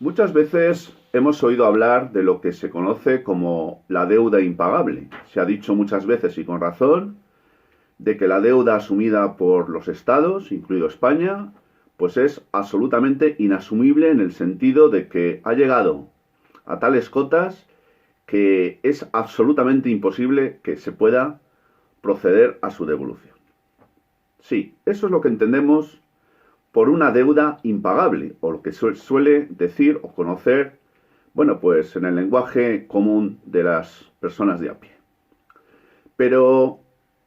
Muchas veces hemos oído hablar de lo que se conoce como la deuda impagable. Se ha dicho muchas veces y con razón de que la deuda asumida por los estados, incluido España, pues es absolutamente inasumible en el sentido de que ha llegado a tales cotas que es absolutamente imposible que se pueda proceder a su devolución. Sí, eso es lo que entendemos por una deuda impagable, o lo que suele decir o conocer, bueno, pues en el lenguaje común de las personas de a pie. Pero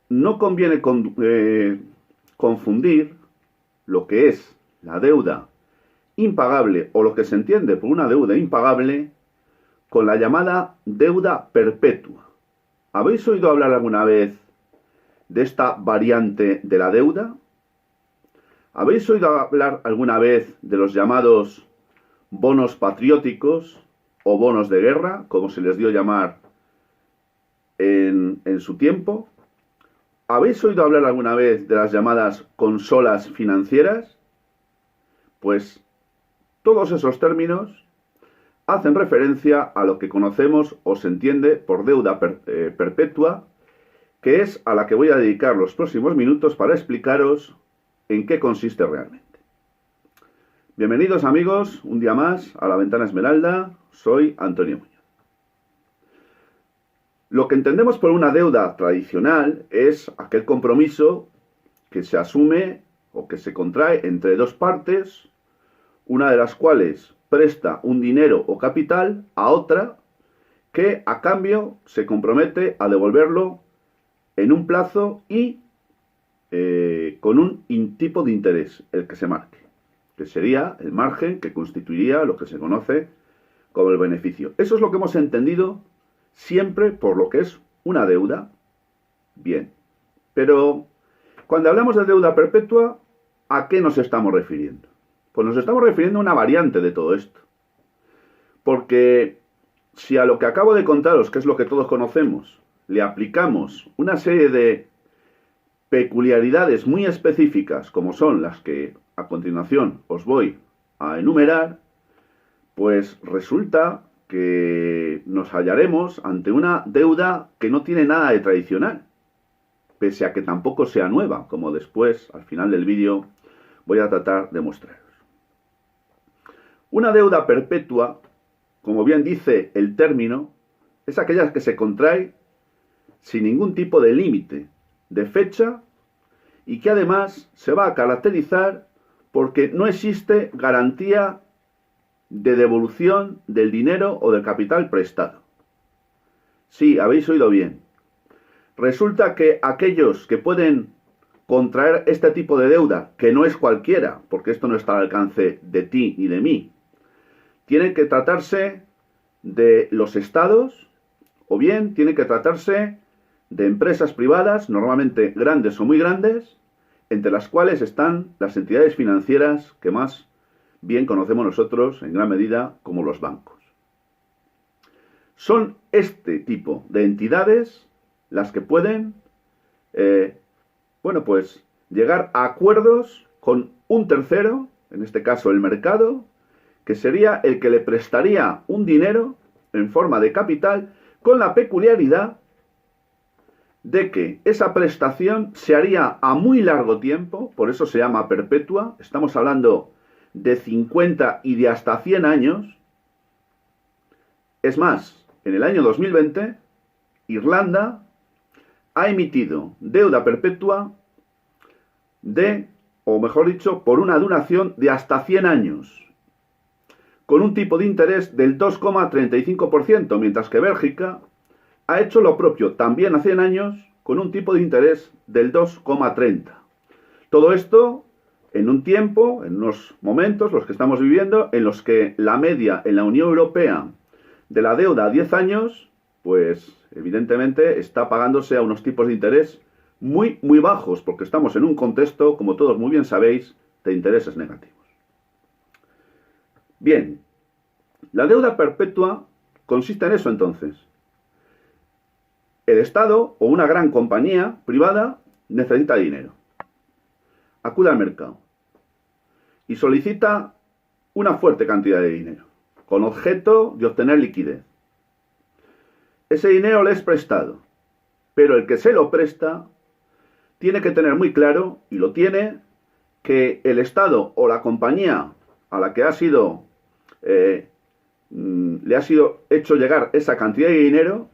no conviene confundir lo que es la deuda impagable o lo que se entiende por una deuda impagable con la llamada deuda perpetua. ¿Habéis oído hablar alguna vez de esta variante de la deuda? ¿Habéis oído hablar alguna vez de los llamados bonos patrióticos o bonos de guerra, como se les dio llamar en su tiempo? ¿Habéis oído hablar alguna vez de las llamadas consolas financieras? Pues todos esos términos hacen referencia a lo que conocemos o se entiende por deuda perpetua, que es a la que voy a dedicar los próximos minutos para explicaros en qué consiste realmente. Bienvenidos amigos, un día más a La Ventana Esmeralda, soy Antonio Muñoz. Lo que entendemos por una deuda tradicional es aquel compromiso que se asume o que se contrae entre dos partes, una de las cuales presta un dinero o capital a otra que a cambio se compromete a devolverlo en un plazo y con un tipo de interés, el que se marque, que sería el margen que constituiría lo que se conoce como el beneficio. Eso es lo que hemos entendido siempre por lo que es una deuda. Bien, pero cuando hablamos de deuda perpetua, ¿a qué nos estamos refiriendo? Pues nos estamos refiriendo a una variante de todo esto. Porque si a lo que acabo de contaros, que es lo que todos conocemos, le aplicamos una serie de peculiaridades muy específicas, como son las que a continuación os voy a enumerar, pues resulta que nos hallaremos ante una deuda que no tiene nada de tradicional, pese a que tampoco sea nueva, como después, al final del vídeo, voy a tratar de mostraros. Una deuda perpetua, como bien dice el término, es aquella que se contrae sin ningún tipo de límite, de fecha, y que además se va a caracterizar porque no existe garantía de devolución del dinero o del capital prestado. Sí, habéis oído bien. Resulta que aquellos que pueden contraer este tipo de deuda, que no es cualquiera, porque esto no está al alcance de ti ni de mí, tienen que tratarse de los estados o bien tiene que tratarse de empresas privadas, normalmente grandes o muy grandes, entre las cuales están las entidades financieras que más bien conocemos nosotros en gran medida como los bancos. Son este tipo de entidades las que pueden, pues llegar a acuerdos con un tercero, en este caso el mercado, que sería el que le prestaría un dinero en forma de capital con la peculiaridad de que esa prestación se haría a muy largo tiempo, por eso se llama perpetua, estamos hablando de 50 y de hasta 100 años. Es más, en el año 2020, Irlanda ha emitido deuda perpetua o mejor dicho, por una duración de hasta 100 años, con un tipo de interés del 2,35%, mientras que Bélgica ha hecho lo propio también a 100 años con un tipo de interés del 2,30. Todo esto en un tiempo, en unos momentos, los que estamos viviendo, en los que la media en la Unión Europea de la deuda a 10 años, pues evidentemente está pagándose a unos tipos de interés muy, muy bajos, porque estamos en un contexto, como todos muy bien sabéis, de intereses negativos. Bien, la deuda perpetua consiste en eso entonces. El Estado o una gran compañía privada necesita dinero. Acude al mercado y solicita una fuerte cantidad de dinero. con objeto de obtener liquidez. Ese dinero le es prestado, pero el que se lo presta tiene que tener muy claro, y lo tiene, que el Estado o la compañía a la que le ha sido hecho llegar esa cantidad de dinero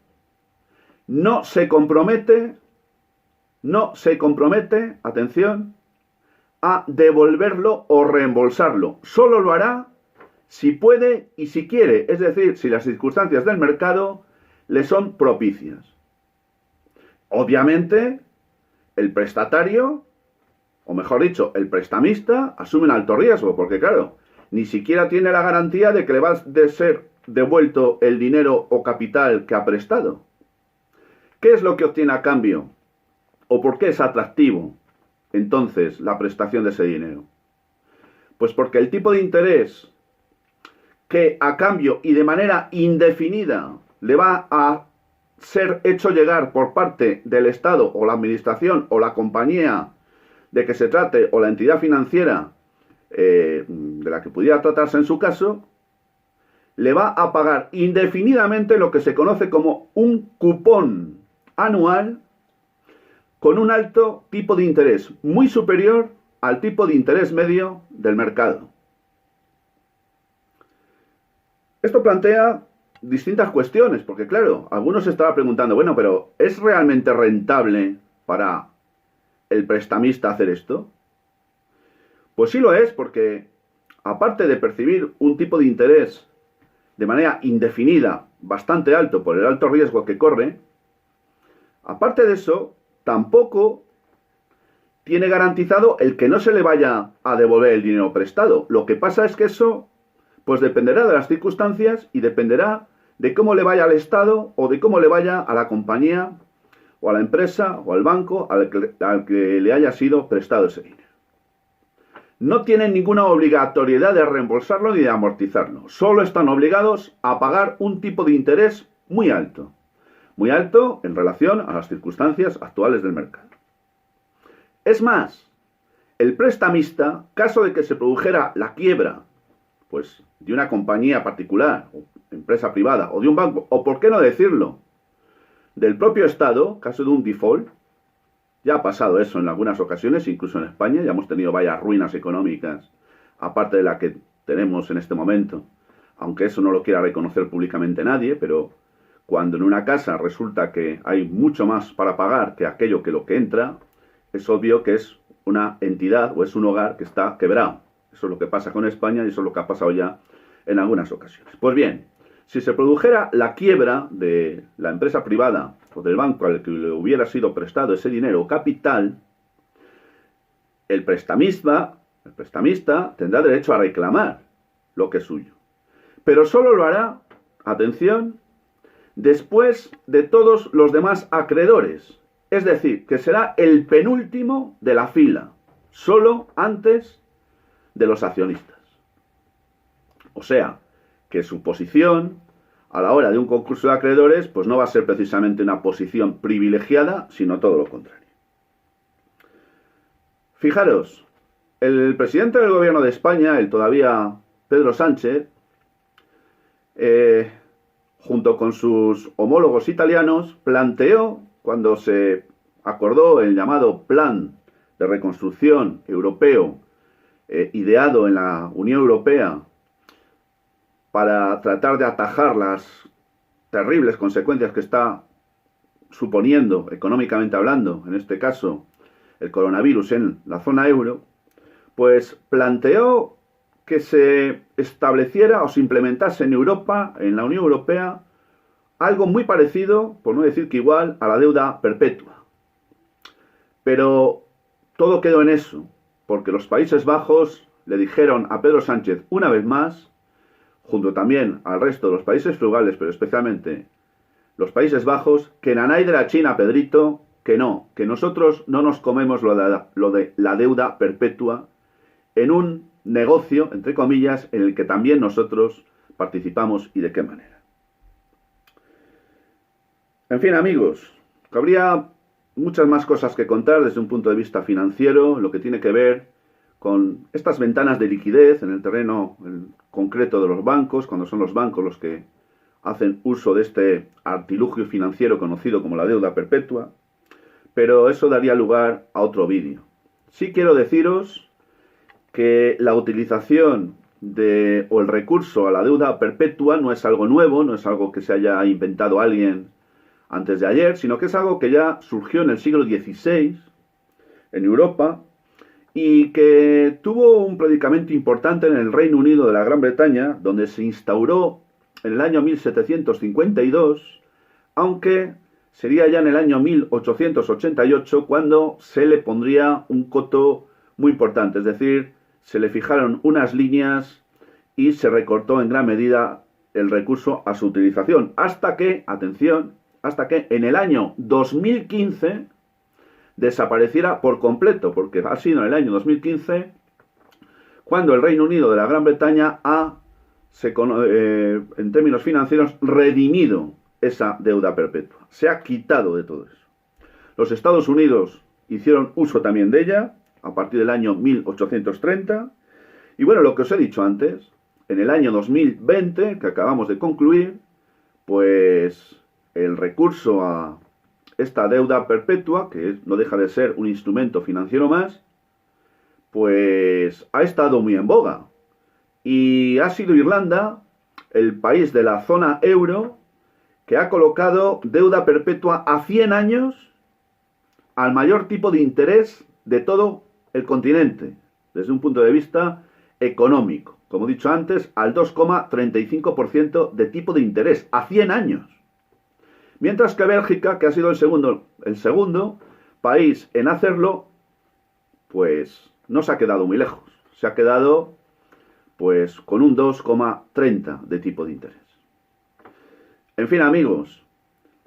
no se compromete, atención, a devolverlo o reembolsarlo. Solo lo hará si puede y si quiere, es decir, si las circunstancias del mercado le son propicias. Obviamente, el prestatario, o mejor dicho, el prestamista, asume un alto riesgo, porque claro, ni siquiera tiene la garantía de que le va a ser devuelto el dinero o capital que ha prestado. ¿Qué es lo que obtiene a cambio? ¿O por qué es atractivo entonces la prestación de ese dinero? Pues porque el tipo de interés que a cambio y de manera indefinida le va a ser hecho llegar por parte del Estado o la administración o la compañía de que se trate o la entidad financiera de la que pudiera tratarse en su caso, le va a pagar indefinidamente lo que se conoce como un cupón anual con un alto tipo de interés, muy superior al tipo de interés medio del mercado. Esto plantea distintas cuestiones, porque claro, algunos se estarán preguntando, bueno, pero ¿es realmente rentable para el prestamista hacer esto? Pues sí lo es, porque aparte de percibir un tipo de interés de manera indefinida, bastante alto por el alto riesgo que corre, aparte de eso, tampoco tiene garantizado el que no se le vaya a devolver el dinero prestado. Lo que pasa es que eso pues dependerá de las circunstancias y dependerá de cómo le vaya al Estado o de cómo le vaya a la compañía o a la empresa o al banco al que le haya sido prestado ese dinero. No tienen ninguna obligatoriedad de reembolsarlo ni de amortizarlo. Solo están obligados a pagar un tipo de interés muy alto en relación a las circunstancias actuales del mercado. Es más, el prestamista, caso de que se produjera la quiebra, pues, de una compañía particular, o empresa privada, o de un banco, o por qué no decirlo, del propio Estado, caso de un default, ya ha pasado eso en algunas ocasiones, incluso en España, ya hemos tenido varias ruinas económicas, aparte de la que tenemos en este momento, aunque eso no lo quiera reconocer públicamente nadie, pero cuando en una casa resulta que hay mucho más para pagar que aquello que lo que entra, es obvio que es una entidad o es un hogar que está quebrado. Eso es lo que pasa con España y eso es lo que ha pasado ya en algunas ocasiones. Pues bien, si se produjera la quiebra de la empresa privada o del banco al que le hubiera sido prestado ese dinero o capital, el prestamista tendrá derecho a reclamar lo que es suyo. Pero solo lo hará, atención, después de todos los demás acreedores. Es decir, que será el penúltimo de la fila, solo antes de los accionistas. O sea, que su posición a la hora de un concurso de acreedores pues no va a ser precisamente una posición privilegiada, sino todo lo contrario. Fijaros, el presidente del gobierno de España, el todavía Pedro Sánchez, junto con sus homólogos italianos, planteó, cuando se acordó el llamado Plan de Reconstrucción Europeo, ideado en la Unión Europea para tratar de atajar las terribles consecuencias que está suponiendo, económicamente hablando, en este caso, el coronavirus en la zona euro, pues planteó que se estableciera o se implementase en Europa, en la Unión Europea, algo muy parecido, por no decir que igual, a la deuda perpetua. Pero todo quedó en eso, porque los Países Bajos le dijeron a Pedro Sánchez una vez más, junto también al resto de los países frugales, pero especialmente los Países Bajos, que nanay de la China, Pedrito, que no, que nosotros no nos comemos lo de la deuda perpetua en un negocio, entre comillas, en el que también nosotros participamos y de qué manera. En fin, amigos, habría muchas más cosas que contar desde un punto de vista financiero, lo que tiene que ver con estas ventanas de liquidez en el terreno concreto de los bancos, cuando son los bancos los que hacen uso de este artilugio financiero conocido como la deuda perpetua, pero eso daría lugar a otro vídeo. Sí quiero deciros que la utilización o el recurso a la deuda perpetua no es algo nuevo, no es algo que se haya inventado alguien antes de ayer, sino que es algo que ya surgió en el siglo XVI en Europa y que tuvo un predicamento importante en el Reino Unido de la Gran Bretaña, donde se instauró en el año 1752, aunque sería ya en el año 1888 cuando se le pondría un coto muy importante, es decir, se le fijaron unas líneas y se recortó en gran medida el recurso a su utilización, hasta que, atención, hasta que en el año 2015 desapareciera por completo, porque ha sido en el año 2015 cuando el Reino Unido de la Gran Bretaña en términos financieros, redimido esa deuda perpetua. Se ha quitado de todo eso. Los Estados Unidos hicieron uso también de ella a partir del año 1830. Y bueno, lo que os he dicho antes, en el año 2020, que acabamos de concluir, pues el recurso a esta deuda perpetua, que no deja de ser un instrumento financiero más, pues ha estado muy en boga. Y ha sido Irlanda, el país de la zona euro, que ha colocado deuda perpetua a 100 años al mayor tipo de interés de todo el continente, desde un punto de vista económico. Como he dicho antes, al 2,35% de tipo de interés, a 100 años. Mientras que Bélgica, que ha sido el segundo país en hacerlo, pues no se ha quedado muy lejos. Se ha quedado pues con un 2,30 de tipo de interés. En fin, amigos,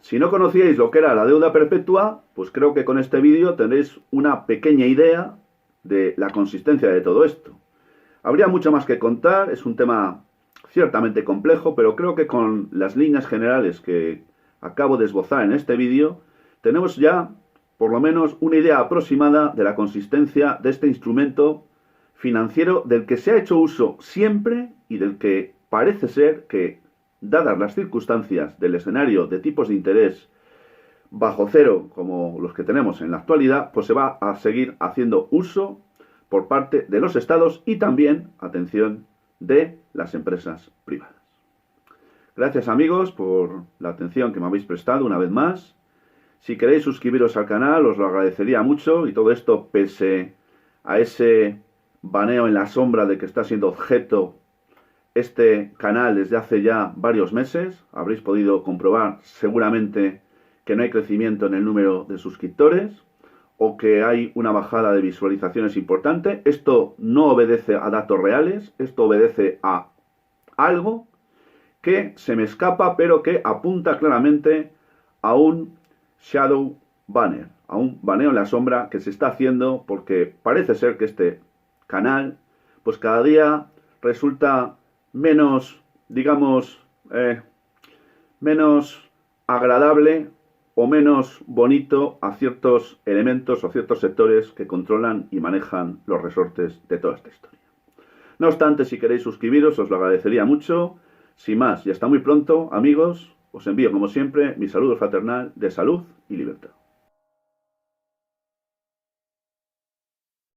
si no conocíais lo que era la deuda perpetua, pues creo que con este vídeo tendréis una pequeña idea de la consistencia de todo esto. Habría mucho más que contar, es un tema ciertamente complejo, pero creo que con las líneas generales que acabo de esbozar en este vídeo, tenemos ya por lo menos una idea aproximada de la consistencia de este instrumento financiero del que se ha hecho uso siempre y del que parece ser que, dadas las circunstancias del escenario de tipos de interés bajo cero como los que tenemos en la actualidad, pues se va a seguir haciendo uso por parte de los estados y también, atención, de las empresas privadas. Gracias, amigos, por la atención que me habéis prestado una vez más. Si queréis suscribiros al canal, os lo agradecería mucho, y todo esto pese a ese baneo en la sombra de que está siendo objeto este canal desde hace ya varios meses. Habréis podido comprobar seguramente que no hay crecimiento en el número de suscriptores o que hay una bajada de visualizaciones importante. Esto no obedece a datos reales, esto obedece a algo que se me escapa, pero que apunta claramente a un shadow banner, a un baneo en la sombra que se está haciendo porque parece ser que este canal pues cada día resulta menos, digamos, menos agradable o menos bonito a ciertos elementos o ciertos sectores que controlan y manejan los resortes de toda esta historia. No obstante, si queréis suscribiros, os lo agradecería mucho. Sin más, y hasta muy pronto, amigos, os envío como siempre mi saludo fraternal de salud y libertad.